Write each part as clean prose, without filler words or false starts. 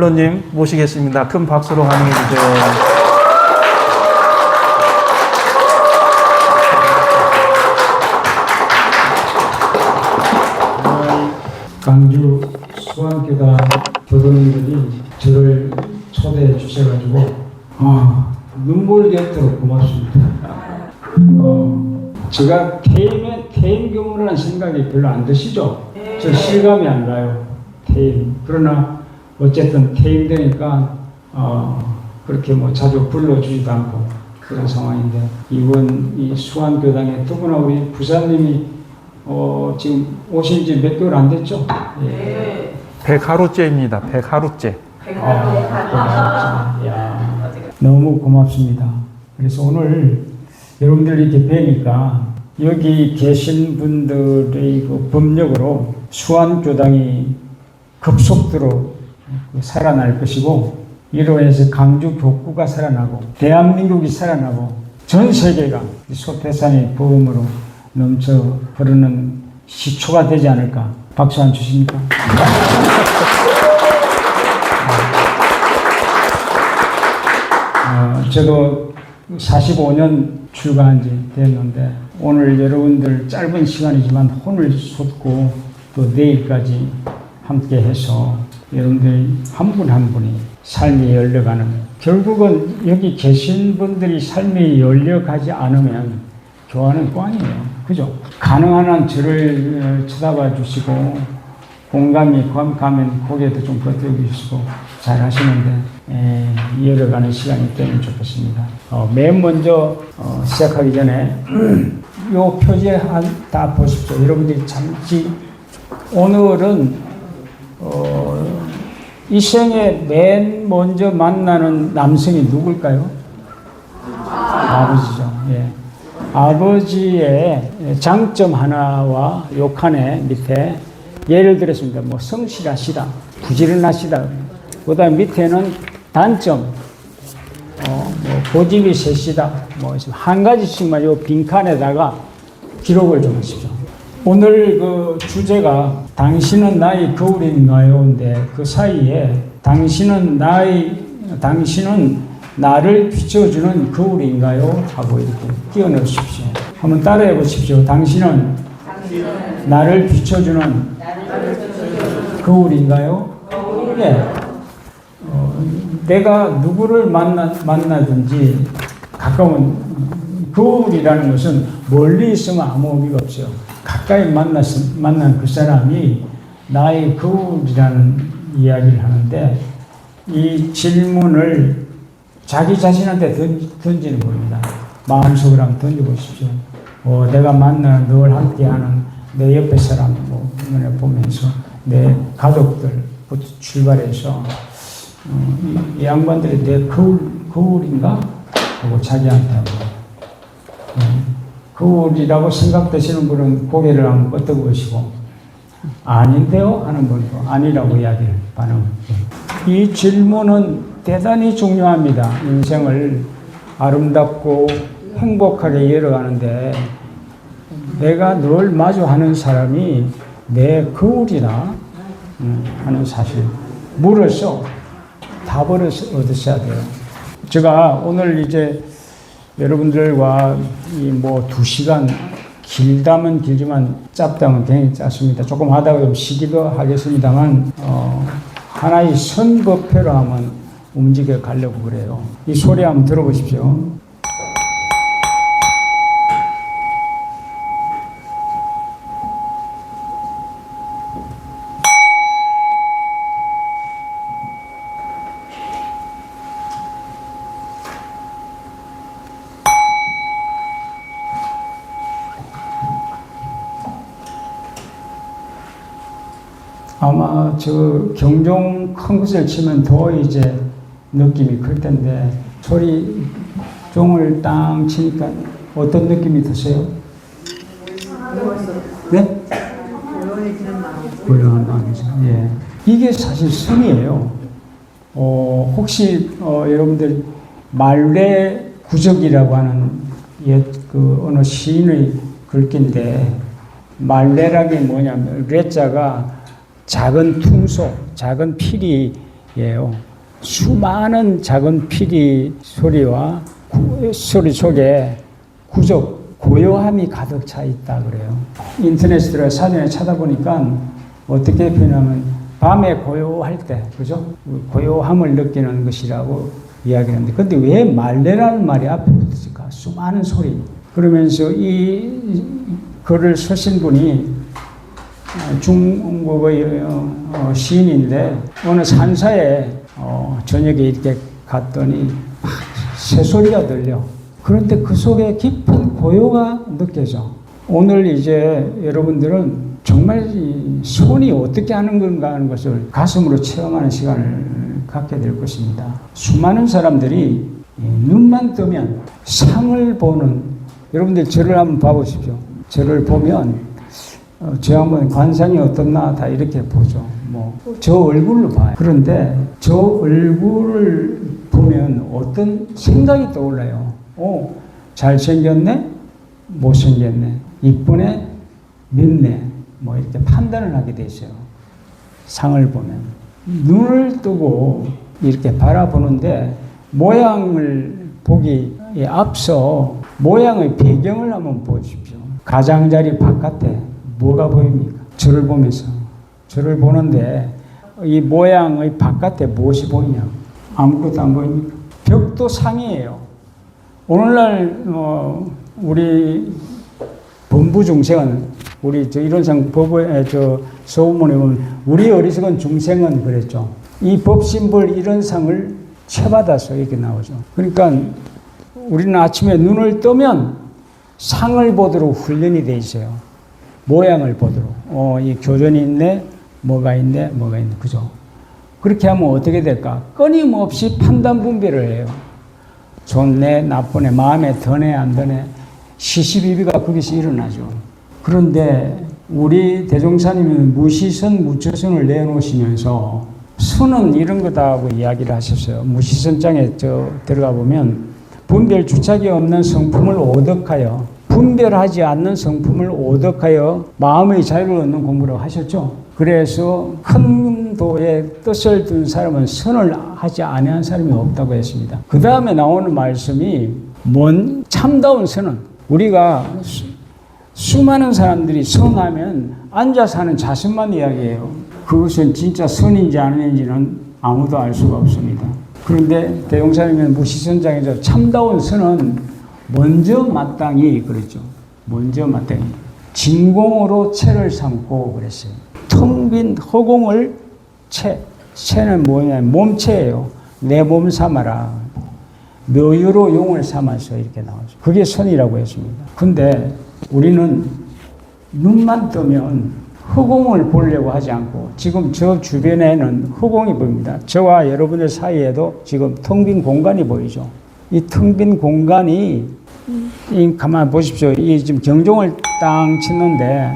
원로님 모시겠습니다. 큰 박수로 환영해 주세요. 광주 수안교단 교도님들이 저를 초대해 주셔가지고 눈물 겹도록 고맙습니다. 제가 퇴임 교문이라는 생각이 별로 안 드시죠? 저 실감이 안 나요. 퇴임. 그러나 어쨌든 퇴임되니까 그렇게 뭐 자주 불러주지도 않고 그런 상황인데, 이번 이 수안교당에 더구나 우리 부사님이 지금 오신 지 몇 개월 안 됐죠? 예. 100하루째입니다. 100하루째. 너무 고맙습니다. 그래서 오늘 여러분들 이렇게 뵈니까 여기 계신 분들의 그 법력으로 수안교당이 급속도로 살아날 것이고, 이로 인해서 강주 교구가 살아나고 대한민국이 살아나고 전 세계가 소태산의 보험으로 넘쳐 흐르는 시초가 되지 않을까. 박수 안 주십니까? 저도 45년 출가한 지 됐는데, 오늘 여러분들 짧은 시간이지만 혼을 쏟고 또 내일까지 함께 해서 여러분들 한 분 한 분이 삶이 열려가는, 결국은 여기 계신 분들이 삶이 열려가지 않으면 교화는 꽝이에요. 그죠? 가능한 한 저를 쳐다봐 주시고, 공감이 가면 고개도 좀 걷어 주시고 잘 하시는데, 이어가는 시간이 되면 좋겠습니다. 맨 먼저 시작하기 전에 요 표지에 다 보십시오. 여러분들이 잠시, 오늘은 이 생에 맨 먼저 만나는 남성이 누굴까요? 아버지죠. 예. 아버지의 장점 하나와 요 칸에 밑에 예를 들었습니다. 뭐 성실하시다, 부지런하시다. 그 다음 밑에는 단점, 뭐 고집이 세시다. 뭐 한 가지씩만 요 빈칸에다가 기록을 좀 하십시오. 오늘 그 주제가 당신은 나의 거울인가요?인데, 그 사이에 당신은 나를 비춰주는 거울인가요? 하고 이렇게 끼워 넣으십시오. 한번 따라해 보십시오. 당신은 나를 비춰주는 거울인가요? 네. 내가 누구를 만나든지 가까운, 거울이라는 것은 멀리 있으면 아무 의미가 없어요. 가까이 만난 그 사람이 나의 거울이라는 이야기를 하는데, 이 질문을 자기 자신한테 던지는 겁니다. 마음속으로 한번 던져보십시오. 내가 만나는 늘 함께하는 내 옆에 사람 보면서 내 가족들부터 출발해서 이 양반들이 내 거울인가? 하고 자기한테 하고, 거울이라고 생각되시는 분은 고개를 한번 끄덕이시고, 아닌데요? 하는 분도 아니라고 이야기를 반응합니다. 이 질문은 대단히 중요합니다. 인생을 아름답고 행복하게 이어가는데, 내가 늘 마주하는 사람이 내 거울이다 하는 사실, 물어서 답을 얻으셔야 돼요. 제가 오늘 이제 여러분들과 뭐 2시간, 길다면 길지만 짧다면 굉장히 짧습니다. 조금 하다가 좀 쉬기도 하겠습니다만, 하나의 선거표로 한번 움직여 가려고 그래요. 이 소리 한번 들어보십시오. 아마 저 경종 큰 것을 치면 더 이제 느낌이 클 텐데, 소리 종을 땅 치니까 어떤 느낌이 드세요? 네? 고요한 마음이죠. 예. 이게 사실 성이에요. 혹시 여러분들 말레 구적이라고 하는 옛 그 어느 시인의 글귀인데, 말레라는 게 뭐냐면 레자가 작은 퉁소, 작은 필이 소리예요. 수많은 작은 피리 소리와 소리 속에 구적, 고요함이 가득 차 있다 그래요. 인터넷에 들어 사전에 찾아보니까 어떻게 표현하면 밤에 고요할 때, 그죠? 고요함을 느끼는 것이라고 이야기하는데, 근데 왜 말레라는 말이 앞에 붙었을까? 수많은 소리. 그러면서 이 글을 쓰신 분이 중국의 시인인데, 어느 산사에 저녁에 이렇게 갔더니 새소리가 들려. 그런데 그 속에 깊은 고요가 느껴져. 오늘 이제 여러분들은 정말 손이 어떻게 하는 건가 하는 것을 가슴으로 체험하는 시간을 갖게 될 것입니다. 수많은 사람들이 눈만 뜨면 상을 보는, 여러분들 저를 한번 봐보십시오. 저를 보면 저 한번 관상이 어떻나 다 이렇게 보죠. 저 얼굴로 봐요. 그런데 저 얼굴을 보면 어떤 생각이 떠올라요. 잘생겼네? 못생겼네? 이쁘네? 밉네? 이렇게 판단을 하게 되죠. 상을 보면. 눈을 뜨고 이렇게 바라보는데 모양을 보기에 앞서 모양의 배경을 한번 보십시오. 가장자리 바깥에 뭐가 보입니까? 저를 보면서. 저를 보는데 이 모양의 바깥에 무엇이 보이냐? 아무것도 안 보입니까? 벽도 상이에요. 오늘날 우리 범부 중생은 우리 이론상 법의 서문에 보면 우리 어리석은 중생은 그랬죠. 이 법신벌 이런 상을 채받아서 이렇게 나오죠. 그러니까 우리는 아침에 눈을 뜨면 상을 보도록 훈련이 돼 있어요. 모양을 보도록. 이 교전이 있네, 뭐가 있네, 그죠? 그렇게 하면 어떻게 될까? 끊임없이 판단 분별을 해요. 좋네, 나쁘네, 마음에 드네, 안 드네. 시시비비가 거기서 일어나죠. 그런데 우리 대종사님은 무시선, 무처선을 내놓으시면서 선은 이런 거다고 이야기를 하셨어요. 무시선장에 들어가 보면 분별 주착이 없는 성품을 오덕하여, 분별하지 않는 성품을 오덕하여 마음의 자유를 얻는 공부라고 하셨죠. 그래서 큰 도의 뜻을 둔 사람은 선을 하지 아니한 사람이 없다고 했습니다. 그 다음에 나오는 말씀이 참다운 선은, 우리가 수많은 사람들이 선하면 앉아서 하는 자신만 이야기해요. 그것은 진짜 선인지 아닌지는 아무도 알 수가 없습니다. 그런데 대종사님은 무시선장에서 참다운 선은 먼저 마땅히 그랬죠. 먼저 마땅히 진공으로 채를 삼고 그랬어요. 텅 빈 허공을 채는 뭐냐면 몸체예요. 내 몸 삼아라. 묘유로 용을 삼아서 이렇게 나오죠. 그게 선이라고 했습니다. 근데 우리는 눈만 뜨면 허공을 보려고 하지 않고, 지금 저 주변에는 허공이 보입니다. 저와 여러분들 사이에도 지금 텅 빈 공간이 보이죠. 이 텅 빈 공간이, 가만 보십시오. 이 지금 경종을 땅 치는데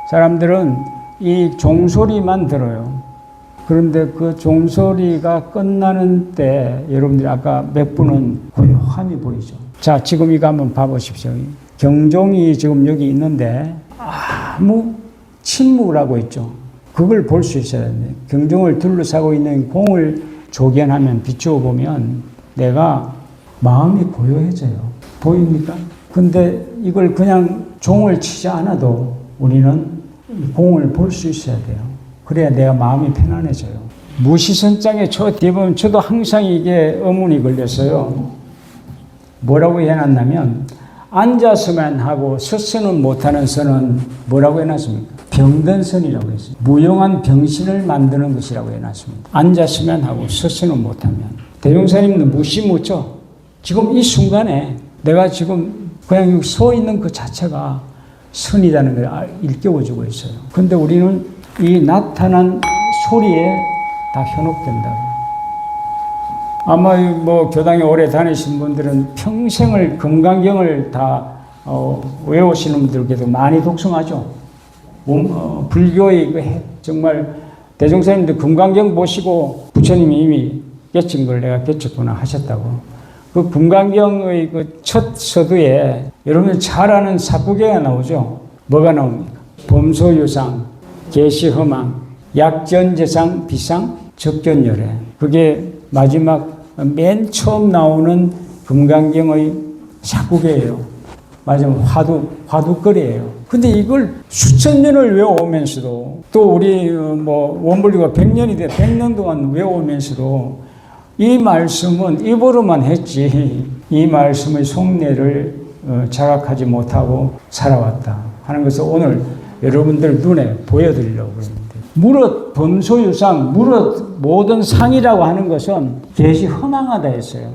사람들은 이 종소리만 들어요. 그런데 그 종소리가 끝나는 때 여러분들이 아까 몇 분은 고요함이 보이죠. 자, 지금 이거 한번 봐보십시오. 경종이 지금 여기 있는데 아무 침묵을 하고 있죠. 그걸 볼 수 있어야 되는데, 경종을 둘러싸고 있는 공을 조견하면, 비추어 보면 내가 마음이 고요해져요. 보입니까? 근데 이걸 그냥 종을 치지 않아도 우리는 공을 볼 수 있어야 돼요. 그래야 내가 마음이 편안해져요. 무시선장에 뒤에 보면 저도 항상 이게 의문이 걸렸어요. 뭐라고 해놨냐면, 앉아서만 하고 서서는 못하는 선은 뭐라고 해놨습니까? 병든 선이라고 했어요. 무용한 병신을 만드는 것이라고 해놨습니다. 앉았으면 하고 서서는 못하면. 대종사님도 무시 묻죠? 지금 이 순간에 내가 지금 그냥 서 있는 그 자체가 선이라는 걸 일깨워주고 있어요. 근데 우리는 이 나타난 소리에 다 현혹된다고. 아마 교당에 오래 다니신 분들은 평생을 금강경을 다 외우시는 분들께도 많이 독성하죠. 불교의 정말 대종사님도 금강경 보시고 부처님이 이미 깨친 걸 내가 깨쳤구나 하셨다고. 그 금강경의 그 첫 서두에 여러분 잘 아는 사부개가 나오죠. 뭐가 나옵니까? 범소유상, 계시허망, 약전재상, 비상, 적견열애. 그게 마지막 맨 처음 나오는 금강경의 사국이에요. 마지막 화두거리예요. 근데 이걸 수천 년을 외워오면서도 또 우리 원불교가 100년이 돼 100년 동안 외워오면서도 이 말씀은 입으로만 했지 이 말씀의 속내를 자각하지 못하고 살아왔다 하는 것을 오늘 여러분들 눈에 보여드리려고 그러는데, 무릇 범소유상, 무릇 모든 상이라고 하는 것은 계시 허망하다 했어요.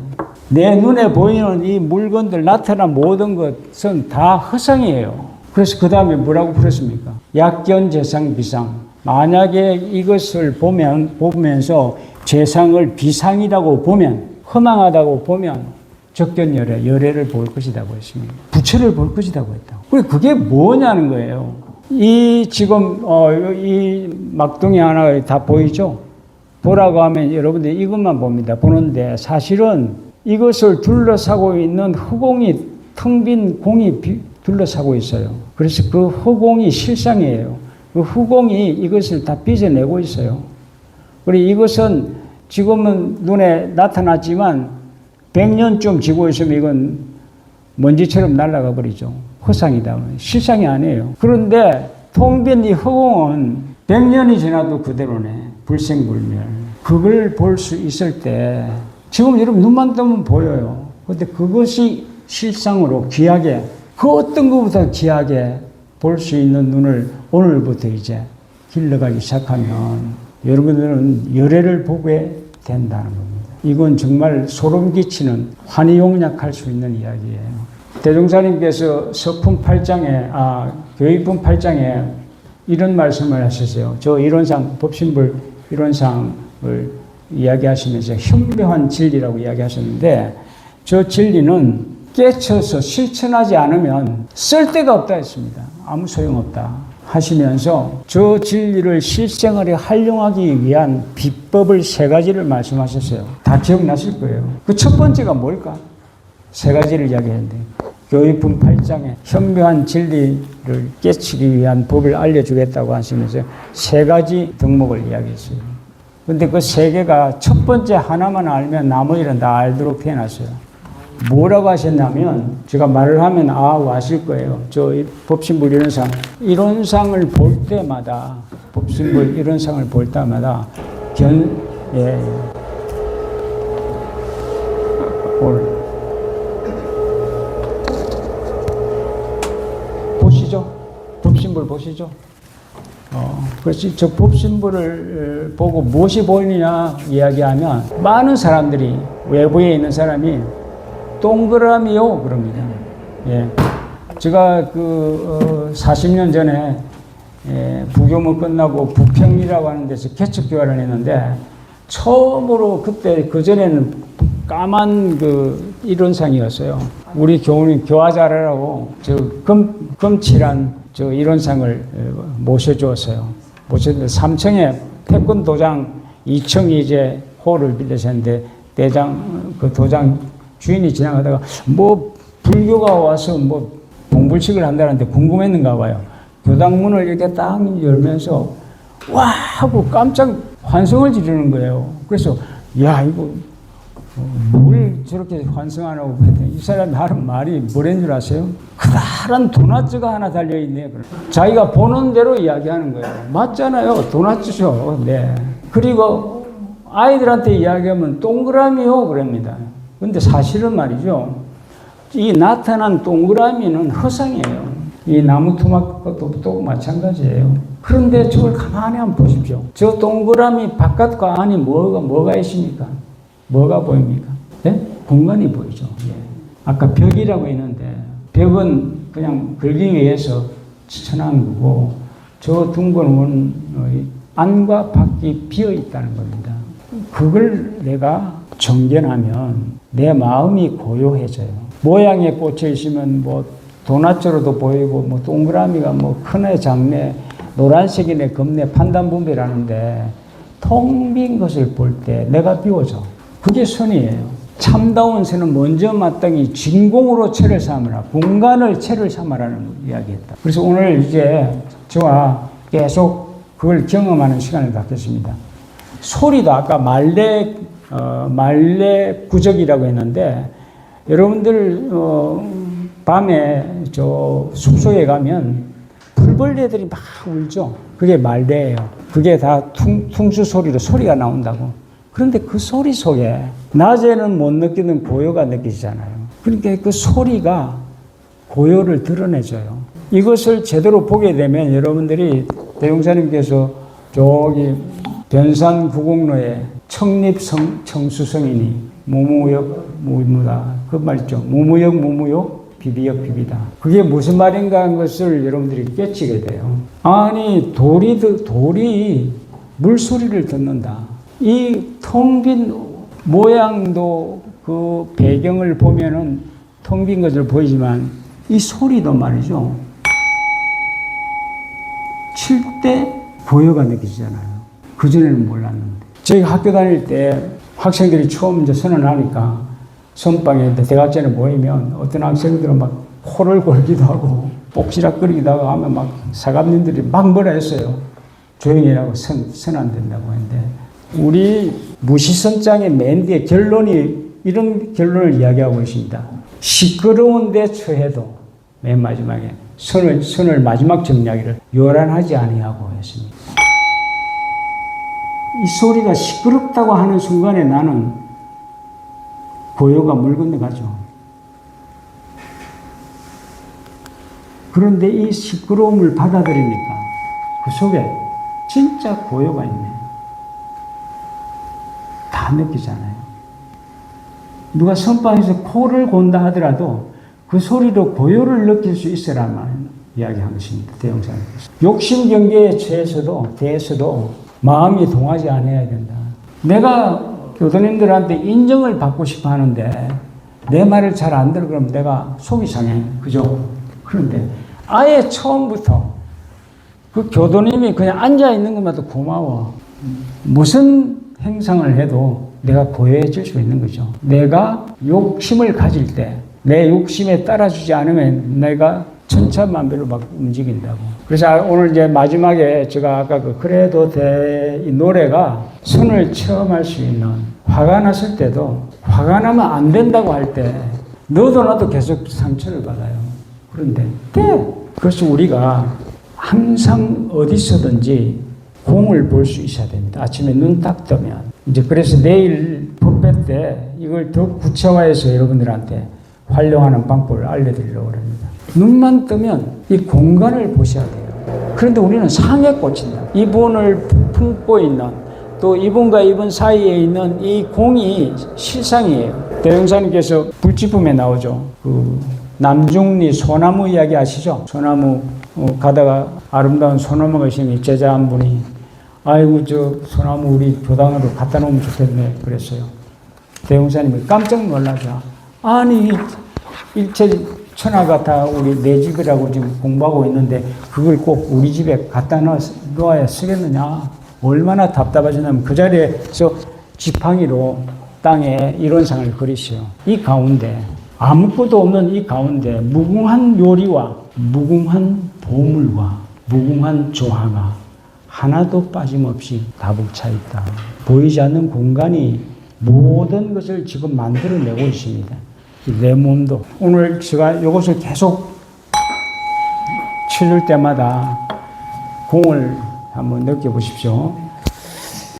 내 눈에 보이는 이 물건들, 나타난 모든 것은 다 허상이에요. 그래서 그 다음에 뭐라고 풀었습니까? 약견, 재상, 비상. 만약에 이것을 보면서 재상을 비상이라고 보면, 허망하다고 보면 적견열애, 열애를 볼 것이라고 했습니다. 부처를 볼 것이라고 했다고. 그게 뭐냐는 거예요. 이 지금 이 막둥이 하나 다 보이죠? 보라고 하면 여러분들 이것만 봅니다. 보는데 사실은 이것을 둘러싸고 있는 허공이, 텅 빈 공이 둘러싸고 있어요. 그래서 그 허공이 실상이에요. 그 허공이 이것을 다 빚어내고 있어요. 그리고 이것은 지금은 눈에 나타났지만 100년쯤 지고 있으면 이건 먼지처럼 날아가 버리죠. 허상이다. 실상이 아니에요. 그런데 텅 빈 이 허공은 100년이 지나도 그대로네. 불생불멸. 그걸 볼 수 있을 때 지금 여러분 눈만 뜨면 보여요. 그런데 그것이 실상으로 귀하게, 그 어떤 것보다 귀하게 볼 수 있는 눈을 오늘부터 이제 길러가기 시작하면 여러분들은 열애를 보게 된다는 겁니다. 이건 정말 소름 끼치는, 환희용약할 수 있는 이야기예요. 대종사님께서 서품 8장에, 교육품 8장에 이런 말씀을 하셨어요. 저 이론상, 법신불 이론상을 이야기하시면서 현묘한 진리라고 이야기하셨는데, 저 진리는 깨쳐서 실천하지 않으면 쓸데가 없다 했습니다. 아무 소용없다 하시면서 저 진리를 실생활에 활용하기 위한 비법을 3가지를 말씀하셨어요. 다 기억나실 거예요. 그 첫 번째가 뭘까? 3가지를 이야기했는데, 교육품 8장에 현묘한 진리를 깨치기 위한 법을 알려주겠다고 하시면서 3가지 덕목을 이야기했어요. 근데 그 3개가 첫 번째 하나만 알면 나머지는 다 알도록 태어났어요. 뭐라고 하셨냐면, 제가 말을 하면 아실 거예요. 저 법신불 이론상을 볼 때마다, 법신불 이론상을 볼 때마다 보시죠. 법신불 보시죠. 그래서 저 법신불을 보고 무엇이 보이느냐 이야기하면, 많은 사람들이, 외부에 있는 사람이 동그라미요 그럽니다. 예. 제가 40년 전에 부교문 끝나고 부평리라고 하는 데서 개척교화를 했는데, 처음으로 그때 그전에는 까만 이론상이었어요. 우리 교우님 교화 잘하라고 금칠한 저 이론상을 모셔주었어요. 모셨는데 3층에 태권도장, 2층이 이제 홀을 빌려셨는데, 그 도장 주인이 지나가다가 불교가 와서 동불식을 한다는데 궁금했는가 봐요. 교당문을 이렇게 딱 열면서 와 하고 깜짝 환성을 지르는 거예요. 그래서 이거 뭘 저렇게 환성하냐고 했더니, 이 사람이 하는 말이 뭐라는 줄 아세요? 커다란 도넛가 하나 달려있네. 자기가 보는 대로 이야기하는 거예요. 맞잖아요. 도넛이죠. 네. 그리고 아이들한테 이야기하면 동그라미요 그럽니다. 근데 사실은 말이죠, 이 나타난 동그라미는 허상이에요. 이 나무 토막도 또 마찬가지예요. 그런데 저걸 가만히 한번 보십시오. 저 동그라미 바깥과 안에 뭐가 있습니까? 뭐가 보입니까? 네? 공간이 보이죠. 예. 아까 벽이라고 했는데, 벽은 그냥 걸기 위해서 천한 거고, 저 둥근 원의 안과 밖이 비어 있다는 겁니다. 그걸 내가 정견하면 내 마음이 고요해져요. 모양에 꽂혀 있으면 도넛으로도 보이고, 동그라미가 크네 작네, 노란색이네 검네 판단분별하는데, 텅 빈 것을 볼 때 내가 비워져. 그게 선이에요. 참다운 선은 먼저 마땅히 진공으로 체를 삼으라, 공간을 체를 삼으라는 이야기했다. 그래서 오늘 이제 저와 계속 그걸 경험하는 시간을 갖겠습니다. 소리도 아까 말레 구적이라고 했는데 여러분들 밤에 저 숲속에 가면 풀벌레들이 막 울죠. 그게 말레예요. 그게 다 퉁수 소리로 소리가 나온다고. 그런데 그 소리 속에 낮에는 못 느끼는 고요가 느껴지잖아요. 그러니까 그 소리가 고요를 드러내줘요. 이것을 제대로 보게 되면 여러분들이 대용사님께서 저기 변산 구곡로에 청립청수성이니 무무역 무무다 그 말 있죠. 무무역 무무역 비비역 비비다. 그게 무슨 말인가 하는 것을 여러분들이 깨치게 돼요. 아니 돌이 물소리를 듣는다. 이 텅 빈 모양도 그 배경을 보면은 텅 빈 것을 보이지만 이 소리도 말이죠. 칠 때 고요가 느껴지잖아요. 그전에는 몰랐는데. 저희가 학교 다닐 때 학생들이 처음 이제 선언하니까 선방에 대각전에 모이면 어떤 학생들은 막 코를 골기도 하고 옥시락거리기도 하고 하면 막 사감님들이 막 뭐라 했어요. 조용히 하라고 선 안 된다고 했는데 우리 무시선장의 맨 뒤에 결론이 이런 결론을 이야기하고 있습니다. 시끄러운 데 처해도 맨 마지막에 선을 마지막 정리하기를 요란하지 아니하고 했습니다. 이 소리가 시끄럽다고 하는 순간에 나는 고요가 물 건너가죠. 그런데 이 시끄러움을 받아들이니까 그 속에 진짜 고요가 있네. 다 느끼잖아요. 누가 선방에서 코를 곤다 하더라도 그 소리로 고요를 느낄 수 있어야만 이야기한 것입니다. 대형사님께서. 욕심 경계에 대해서도 마음이 동하지 않아야 된다. 내가 교도님들한테 인정을 받고 싶어 하는데 내 말을 잘 안 들어 그러면 내가 속이 상해. 그죠? 그런데 아예 처음부터 그 교도님이 그냥 앉아 있는 것만도 고마워. 무슨 행상을 해도 내가 고요해질 수 있는 거죠. 내가 욕심을 가질 때 내 욕심에 따라주지 않으면 내가 천차만별로 막 움직인다고. 그래서 오늘 이제 마지막에 제가 아까 그래도 돼 이 노래가 선을 체험할 수 있는 화가 났을 때도 화가 나면 안 된다고 할 때 너도 나도 계속 상처를 받아요. 그런데 그래서 우리가 항상 어디서든지 공을 볼 수 있어야 됩니다. 아침에 눈 딱 뜨면. 이제 그래서 내일 법회 때 이걸 더 구체화해서 여러분들한테 활용하는 방법을 알려드리려고 합니다. 눈만 뜨면 이 공간을 보셔야 돼요. 그런데 우리는 상에 꽂힌다. 이분을 품고 있는 또 이분과 이분 사이에 있는 이 공이 실상이에요. 대형사님께서 불지품에 나오죠. 그 남중리 소나무 이야기 아시죠? 소나무 가다가 아름다운 소나무가 있으니 제자 한 분이 아이고 저 소나무 우리 교당으로 갖다 놓으면 좋겠네 그랬어요. 대형사님이 깜짝 놀라죠. 아니 일체 천하가 다 우리 내 집이라고 지금 공부하고 있는데 그걸 꼭 우리 집에 갖다 놓아야 쓰겠느냐. 얼마나 답답하시냐면 그 자리에서 지팡이로 땅에 이론상을 그리시오. 이 가운데 아무것도 없는 이 가운데 무궁한 요리와 무궁한 보물과 무궁한 조화가 하나도 빠짐없이 가득차 있다. 보이지 않는 공간이 모든 것을 지금 만들어내고 있습니다. 내 몸도. 오늘 제가 이것을 계속 치를 때마다 공을 한번 느껴보십시오.